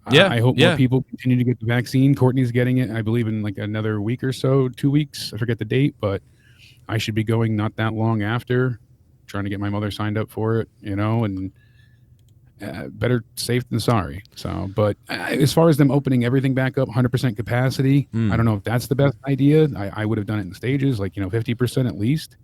I hope more people continue to get the vaccine. Courtney's getting it, I believe, in like another week or so, 2 weeks. I forget the date, but I should be going not that long after, trying to get my mother signed up for it, and better safe than sorry. So, but as far as them opening everything back up, 100% capacity, I don't know if that's the best idea. I would have done it in stages, like, 50% at least.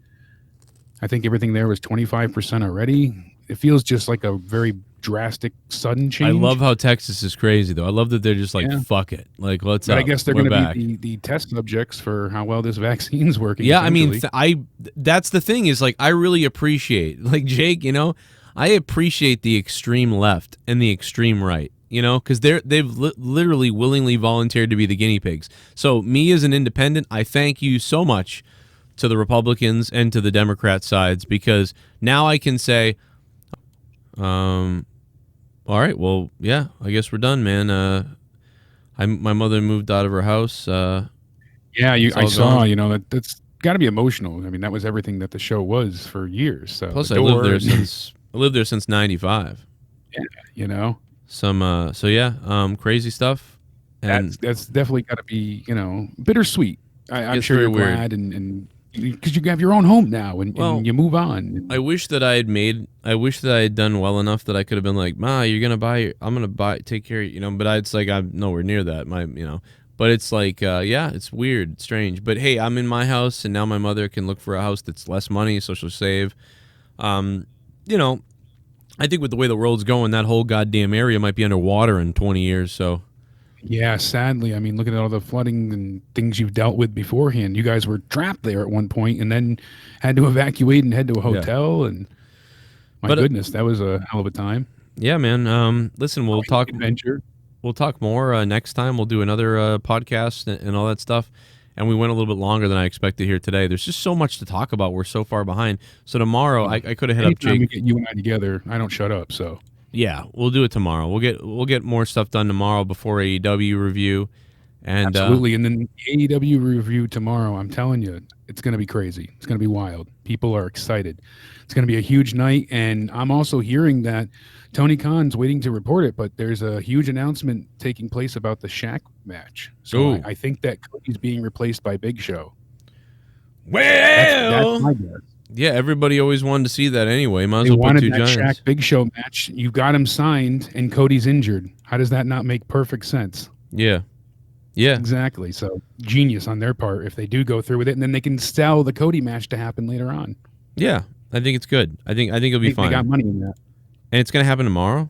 I think everything there was 25% already. It feels just like a very drastic, sudden change. I love how Texas is crazy, though. I love that they're just like, fuck it. Like, let's But I guess they're going to be the test subjects for how well this vaccine's working. Yeah, I mean, that's the thing is, like, I really appreciate, like, Jake, I appreciate the extreme left and the extreme right, because they've literally willingly volunteered to be the guinea pigs. So me as an independent, I thank you so much to the Republicans and to the Democrat sides, because now I can say, all right, well, yeah, I guess we're done, man. My mother moved out of her house. I saw, that's got to be emotional. I mean, that was everything that the show was for years. So plus, I lived there since '95. Yeah, crazy stuff. And that's definitely got to be, bittersweet. I'm sure you're glad and because you have your own home now and you move on. I wish that I had done well enough that I could have been like, Ma, I'm gonna take care of you, but it's like I'm nowhere near that. But it's like, it's weird, strange. But hey, I'm in my house, and now my mother can look for a house that's less money, so she'll save. I think with the way the world's going, that whole goddamn area might be underwater in 20 years. So. Yeah, sadly. I mean, look at all the flooding and things you've dealt with beforehand. You guys were trapped there at one point and then had to evacuate and head to a hotel. Yeah. And my goodness, that was a hell of a time. Yeah, man. Listen, we'll talk adventure. We'll talk more next time. We'll do another podcast and all that stuff. And we went a little bit longer than I expected here today. There's just so much to talk about. We're so far behind. So tomorrow, I could have hit up Jake. We get you and I together, I don't shut up. So. Yeah, we'll do it tomorrow. We'll get more stuff done tomorrow before AEW review, and absolutely. And then the AEW review tomorrow. I'm telling you, it's going to be crazy. It's going to be wild. People are excited. It's going to be a huge night, and I'm also hearing that Tony Khan's waiting to report it, but there's a huge announcement taking place about the Shaq match. So I think that Cody's being replaced by Big Show. Well, that's my guess. Yeah, everybody always wanted to see that anyway. Might as well put two that giants. Shaq Big Show match. You got him signed, and Cody's injured. How does that not make perfect sense? Yeah. Exactly. So genius on their part if they do go through with it, and then they can sell the Cody match to happen later on. Yeah, I think it's good. I think it'll be fine. They got money in that, and it's going to happen tomorrow.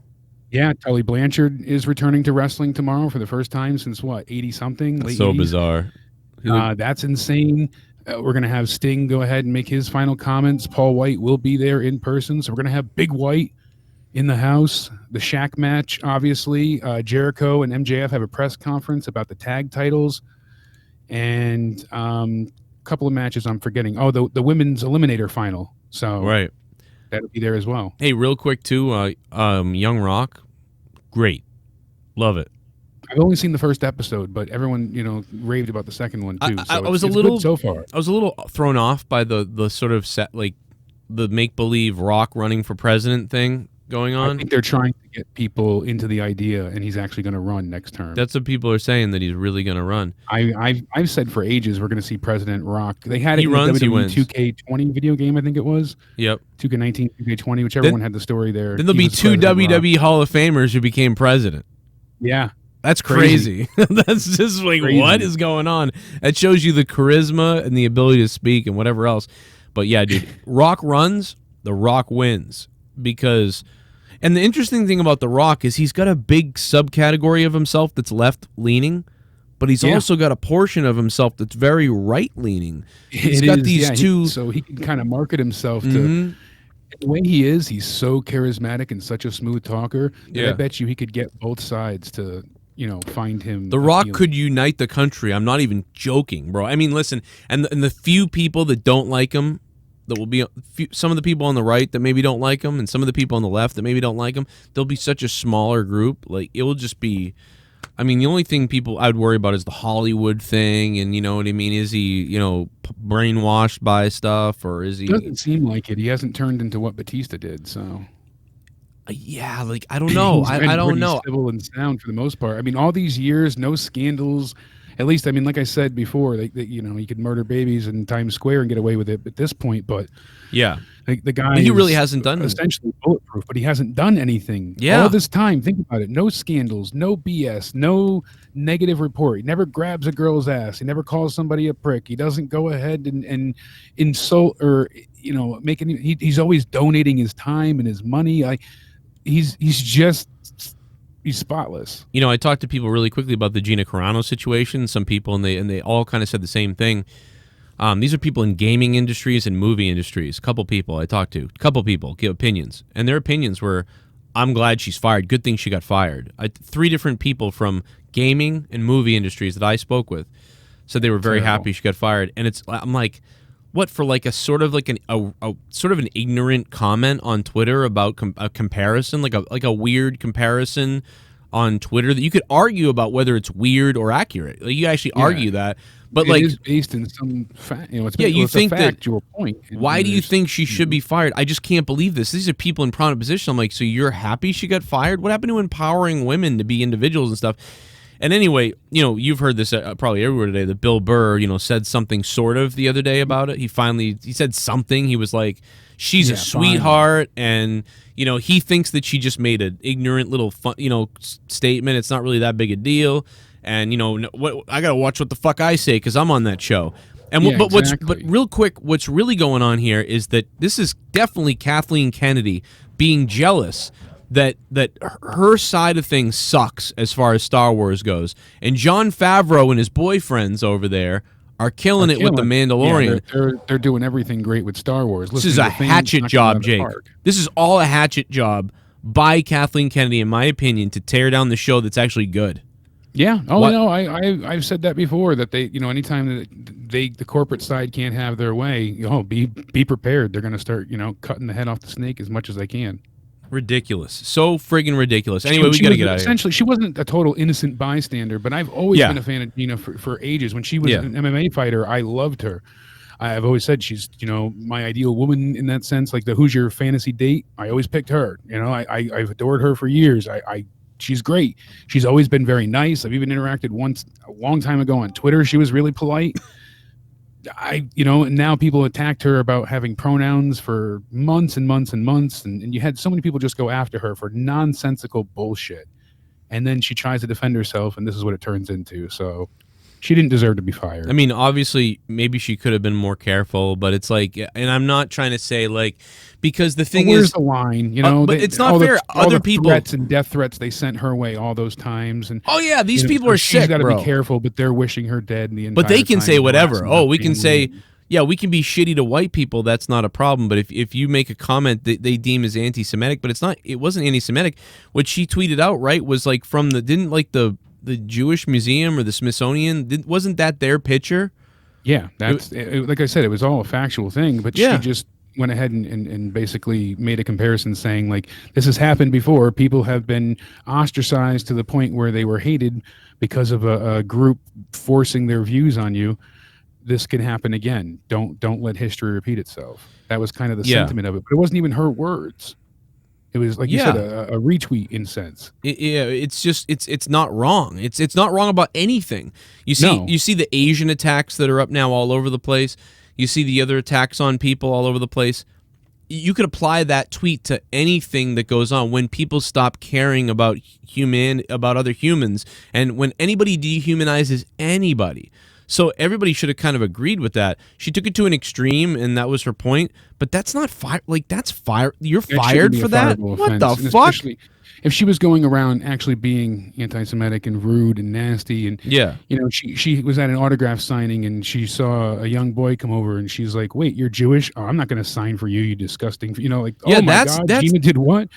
Yeah, Tully Blanchard is returning to wrestling tomorrow for the first time since 80 something. That's so 80s. Bizarre. That's insane. We're going to have Sting go ahead and make his final comments. Paul White will be there in person. So we're going to have Big White in the house. The Shaq match, obviously. Jericho and MJF have a press conference about the tag titles. And a couple of matches I'm forgetting. Oh, the women's eliminator final. So right. That'll be there as well. Hey, real quick, too. Young Rock, great. Love it. I've only seen the first episode, but everyone, raved about the second one too. So I was a little good so far. I was a little thrown off by the sort of set, like the make believe Rock running for president thing going on. I think they're trying to get people into the idea, and he's actually going to run next term. That's what people are saying, that he's really going to run. I've said for ages we're going to see President Rock. They had it in runs, the WWE 2K20 video game, I think it was. Yep. 2K19, 2K20, whichever one had the story there. Then there'll be two WWE Hall of Famers who became president. Yeah. That's crazy. That's just like, crazy. What is going on? That shows you the charisma and the ability to speak and whatever else. But yeah, dude, Rock runs, The Rock wins. Because, and the interesting thing about The Rock is he's got a big subcategory of himself that's left-leaning, but he's also got a portion of himself that's very right-leaning. He's got these two. So he can kind of market himself to. The way he is, he's so charismatic and such a smooth talker that I bet you he could get both sides to, find him. The Rock could unite the country. I'm not even joking, bro. I mean, listen, and the few people that don't like him, that will be some of the people on the right that maybe don't like him, and some of the people on the left that maybe don't like him. There'll be such a smaller group. Like, it will just be. I mean, the only thing people I'd worry about is the Hollywood thing, and you know what I mean. Is he, brainwashed by stuff, or is he? Doesn't seem like it. He hasn't turned into what Batista did, so. Yeah, like, I don't know. I don't know. Civil and sound for the most part. I mean, all these years, no scandals. At least, I mean, like I said before, you could murder babies in Times Square and get away with it at this point. But yeah, the guy, but he really hasn't done essentially bulletproof. But he hasn't done anything. Yeah, all this time. Think about it. No scandals, no BS, no negative report. He never grabs a girl's ass. He never calls somebody a prick. He doesn't go ahead and insult or make any. He's always donating his time and his money. He's spotless. I talked to people really quickly about the Gina Carano situation. Some people, and they all kind of said the same thing. These are people in gaming industries and movie industries. A couple people I talked to. A couple people give opinions. And their opinions were, I'm glad she's fired. Good thing she got fired. 3 different people from gaming and movie industries that I spoke with said they were very happy she got fired. And I'm like, what, for like a sort of like a sort of an ignorant comment on Twitter about a comparison, like a weird comparison on Twitter that you could argue about whether it's weird or accurate. Like, you actually argue that, but it is based in some fact. You it's think a factual point. Why do you think she should be fired? I just can't believe this. These are people in prominent position. I'm like, so you're happy she got fired? What happened to empowering women to be individuals and stuff? And anyway, you've heard this probably everywhere today, that Bill Burr, said something sort of the other day about it. He said something. He was like, she's a sweetheart, and, he thinks that she just made an ignorant little statement. It's not really that big a deal. And, I got to watch what the fuck I say because I'm on that show. And but real quick, what's really going on here is that this is definitely Kathleen Kennedy being jealous that her side of things sucks as far as Star Wars goes, and Jon Favreau and his boyfriends over there are killing it with The Mandalorian. Yeah, they're doing everything great with Star Wars. This is a hatchet job, Jake. This is all a hatchet job by Kathleen Kennedy, in my opinion, to tear down the show that's actually good. Yeah. Oh, no, I've said that before, that they, anytime that the corporate side can't have their way, be prepared. They're going to start, cutting the head off the snake as much as they can. Ridiculous. So friggin' ridiculous. Anyway, we got to get out of here. Essentially, she wasn't a total innocent bystander, but I've always been a fan of Gina for ages. When she was an MMA fighter, I loved her. I've always said she's, my ideal woman in that sense. Like the who's your fantasy date? I always picked her. I've adored her for years. She's great. She's always been very nice. I've even interacted once a long time ago on Twitter. She was really polite. And now people attacked her about having pronouns for months and months and months. And you had so many people just go after her for nonsensical bullshit. And then she tries to defend herself, and this is what it turns into. So she didn't deserve to be fired. I mean, obviously, maybe she could have been more careful, but it's like, and I'm not trying to say like, because the thing where's is, the line, but it's not fair. Other people, threats and death threats they sent her way all those times, and these people are sick, she's got to bro. be careful, but they're wishing her dead. But they can say whatever. Oh, we can say, we can be shitty to white people. That's not a problem. But if you make a comment that they deem as anti-Semitic, but it wasn't anti-Semitic. What she tweeted out, right, was like from the Jewish Museum or the Smithsonian, wasn't that their picture? Yeah, that's like I said, it was all a factual thing, but she just went ahead and basically made a comparison saying, like, this has happened before. People have been ostracized to the point where they were hated because of a group forcing their views on you. This can happen again. Don't let history repeat itself. That was kind of the sentiment of it, but it wasn't even her words. It was, like you said, a retweet in sense. It's just it's not wrong. It's not wrong about anything. You see the Asian attacks that are up now all over the place. You see the other attacks on people all over the place. You could apply that tweet to anything that goes on when people stop caring about other humans, and when anybody dehumanizes anybody. So everybody should have kind of agreed with that. She took it to an extreme, and that was her point. But that's not fire. Like, that's fire. You're fired for that? What the fuck? Especially if she was going around actually being anti-Semitic and rude and nasty, and she was at an autograph signing and she saw a young boy come over and she's like, "Wait, you're Jewish? Oh, I'm not going to sign for you. You disgusting." Oh my God, Gina did what?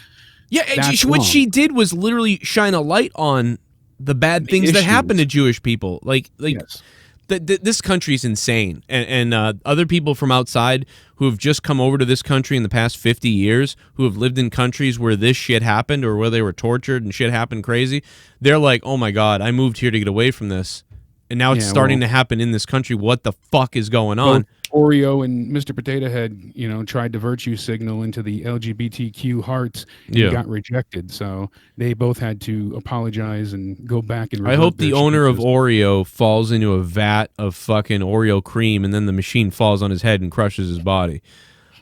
Yeah, what she did was literally shine a light on the bad things that happen to Jewish people. Yes. this country is insane, and other people from outside who have just come over to this country in the past 50 years, who have lived in countries where this shit happened or where they were tortured and shit happened crazy, they're like, oh my God, I moved here to get away from this, and now it's starting to happen in this country. What the fuck is going on? Oreo and Mr. Potato Head, tried to virtue signal into the LGBTQ hearts and got rejected. So they both had to apologize and go back and. I hope the owner of Oreo falls into a vat of fucking Oreo cream, and then the machine falls on his head and crushes his body.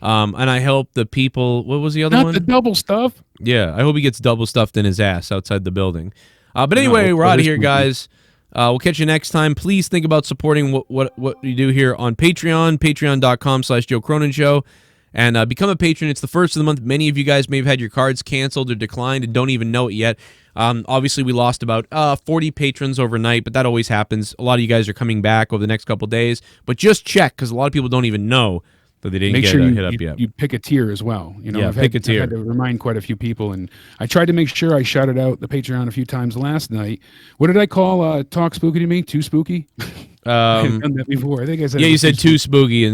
And I hope the people. What was the other one? Not the double stuff. Yeah, I hope he gets double stuffed in his ass outside the building. But anyway, we're out of here, guys. We'll catch you next time. Please think about supporting what you do here on Patreon, patreon.com/Joe Cronin Show, and become a patron. It's the first of the month. Many of you guys may have had your cards canceled or declined and don't even know it yet. Obviously, we lost about 40 patrons overnight, but that always happens. A lot of you guys are coming back over the next couple days, but just check, because a lot of people don't even know that they didn't make get sure hit up yet. You pick a tier as well. Pick a tier. I've had to remind quite a few people, and I tried to make sure I shouted out the Patreon a few times last night. What did I call Talk Spooky to Me? Too spooky? I've done that before. I think I said. Yeah, you said too spooky,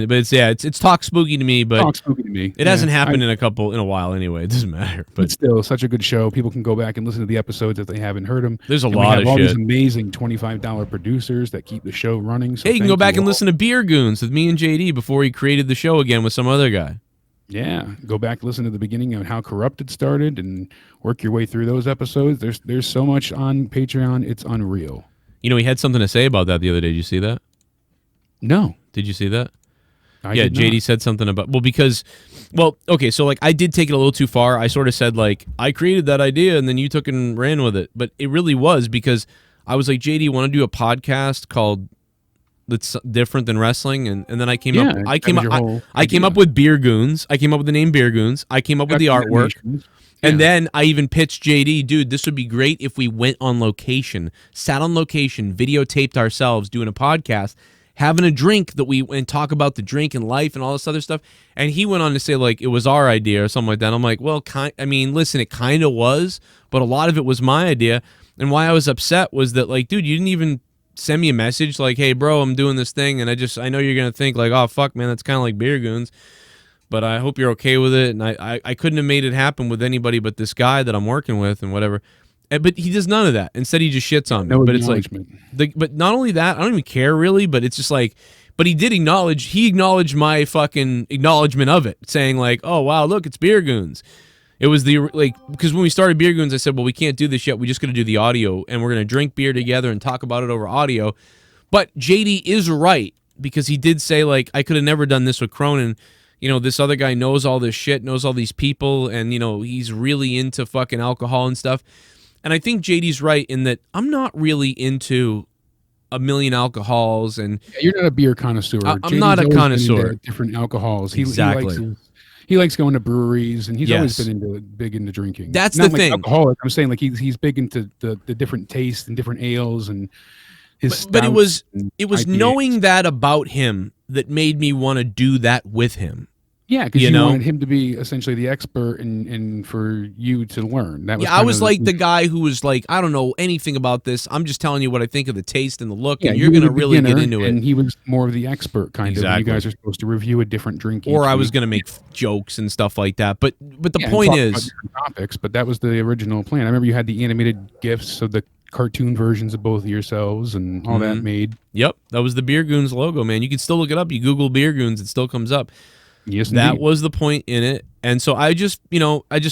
but it's Talk Spooky to Me, but Talk Spooky to Me. It hasn't happened in a while anyway. It doesn't matter. But still, such a good show. People can go back and listen to the episodes if they haven't heard them. There's a lot of shit. All these amazing $25 producers that keep the show running. So hey, you can go back and listen to Beer Goons with me and JD before he created the show again with some other guy. Yeah, go back, listen to the beginning of how Corrupted started, and work your way through those episodes. There's so much on Patreon. It's unreal. He had something to say about that the other day. Did you see that? No. Did you see that? I did JD not. said something about, okay, so I did take it a little too far. I sort of said I created that idea and then you took and ran with it. But it really was because I was like, JD, want to do a podcast called that's different than wrestling? And then I came up with Beer Goons. I came up with the name Beer Goons. I came up with the artwork. And then I even pitched JD, dude, this would be great if we went on location, sat on location, videotaped ourselves doing a podcast, having a drink and talk about the drink and life and all this other stuff. And he went on to say it was our idea or something like that. I'm like, well, listen, it kind of was, but a lot of it was my idea. And why I was upset was that dude, you didn't even send me a message hey, bro, I'm doing this thing. And I know you're going to think oh, fuck, man, that's kind of like Beer Goons. But I hope you're okay with it. And I couldn't have made it happen with anybody but this guy that I'm working with and whatever. But he does none of that. Instead, he just shits on me. But it's but not only that, I don't even care really. But it's just but he did acknowledge. He acknowledged my fucking acknowledgement of it, saying oh wow, look, it's Beer Goons. It was because when we started Beer Goons, I said, well, we can't do this yet. We just got to do the audio, and we're gonna drink beer together and talk about it over audio. But JD is right, because he did say I could have never done this with Cronin. This other guy knows all this shit, knows all these people, and, he's really into fucking alcohol and stuff. And I think JD's right in that I'm not really into a million alcohols. And you're not a beer connoisseur. I'm not a connoisseur. Different alcohols. Exactly. He likes going to breweries, and he's always been big into drinking. That's not the thing. Alcoholic. I'm saying he's big into the different tastes and different ales and his. But it was knowing that about him that made me want to do that with him. Yeah, because you wanted him to be essentially the expert and for you to learn. That was I was the guy who was I don't know anything about this. I'm just telling you what I think of the taste and the look, and you're going to really get into it. And he was more of the expert kind of. You guys are supposed to review a different drink. Or I was going to make jokes and stuff like that. But the point is, topics. But that was the original plan. I remember you had the animated GIFs of the cartoon versions of both of yourselves and all that made. Yep, that was the Beer Goons logo, man. You can still look it up. You Google Beer Goons, it still comes up. Yes, that indeed. was the point in it. And so I just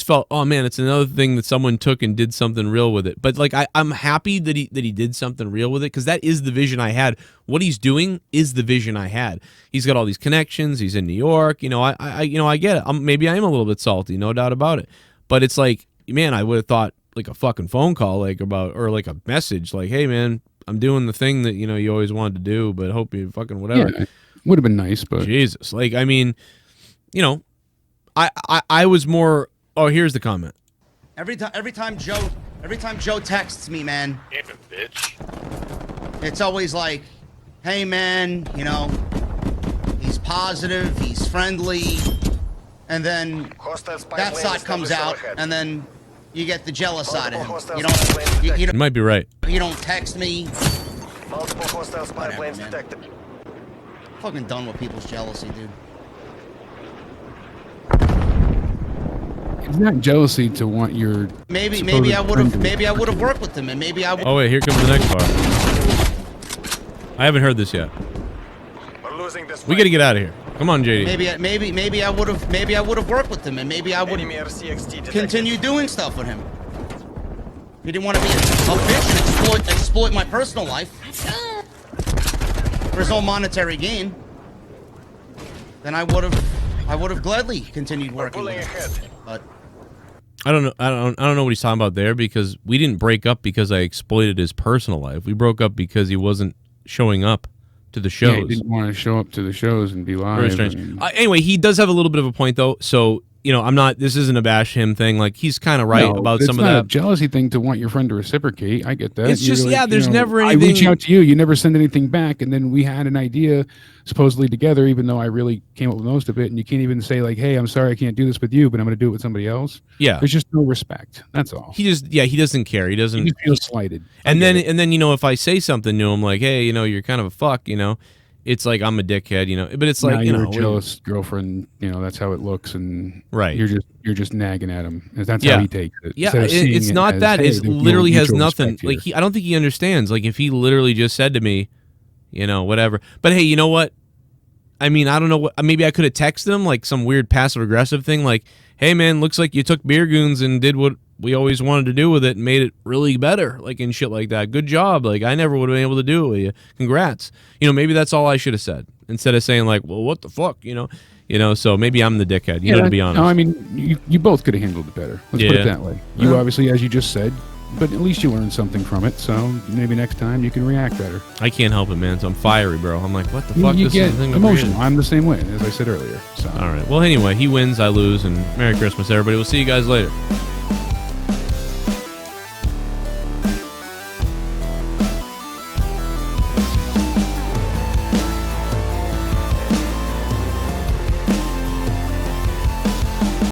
felt, oh man, it's another thing that someone took and did something real with it. But I'm happy that he did something real with it, because that is the vision I had. What he's doing is the vision I had. He's got all these connections. He's in New York. I get it. Maybe I am a little bit salty, no doubt about it. But it's man, I would have thought a fucking phone call about, or a message hey man, I'm doing the thing that you always wanted to do, but hope you fucking whatever. Yeah, would have been nice, but Jesus, I was more. Oh, here's the comment. Every time Joe texts me, man, bitch. it's always hey man, he's positive, he's friendly, and then that side comes out, and then you get the jealous side of him. You don't. You might be right. You don't text me. Multiple hostile spy Whatever, planes man. detected. Fucking done with people's jealousy, dude. It's not jealousy to want your Maybe supposed I would friend have to- maybe I would have worked with him, and maybe I would. Oh wait, here comes the next part. I haven't heard this yet. We're losing this We fight. got to get out of here. Come on, JD. Maybe I would have worked with him, and maybe I would Enemy RCXT detected. continue doing stuff with him. He didn't want to be a bitch and exploit my personal life for his own monetary gain. Then I would have gladly continued working with Pulling him. ahead. But I don't know. I don't know what he's talking about there, because we didn't break up because I exploited his personal life. We broke up because he wasn't showing up to the shows. Yeah, he didn't want to show up to the shows and be live. Very strange. and- Anyway, he does have a little bit of a point though. So I'm not. This isn't a bash him thing. Like, he's kind of right No, about it's some of not a that. jealousy thing to want your friend to reciprocate. I get that. It's You're just, like, yeah, there's never I reach anything- out to you, you never send anything back, and then we had an idea supposedly together, even though I really came up with most of it, and you can't even say like, hey, I'm sorry I can't do this with you, but I'm going to do it with somebody else. Yeah. There's just no respect. That's all. He doesn't care. He doesn't. You just feel slighted. And then if I say something to him like, hey, you're kind of a fuck, it's like I'm a dickhead, but it's Now like, you're a jealous girlfriend, that's how it looks, and Right. you're just nagging at him. That's Yeah. how he takes it. Yeah, Instead of seeing it's it not as, that. hey, It there's no literally has mutual nothing. respect Like, here. I don't think he understands. Like, if he literally just said to me, whatever. But hey, you know what? I mean, I don't know what. Maybe I could have texted him like some weird passive aggressive thing, like, "Hey, man, looks like you took Beer Goons and did what we always wanted to do with it and made it really better," like, and shit like that. Good job. Like, I never would have been able to do it with you. Congrats. Maybe that's all I should have said instead of saying like, "Well, what the fuck," So maybe I'm the dickhead. To be honest. No, I mean, you both could have handled it better. Let's put Yeah. it that way. You obviously, as you just said, but at least you learned something from it. So maybe next time you can react better. I can't help it, man. So I'm fiery, bro. I'm like, what the fuck? You This get is the thing emotional. I'm the same way, as I said earlier. So. All right. Well, anyway, he wins, I lose, and Merry Christmas, everybody. We'll see you guys later.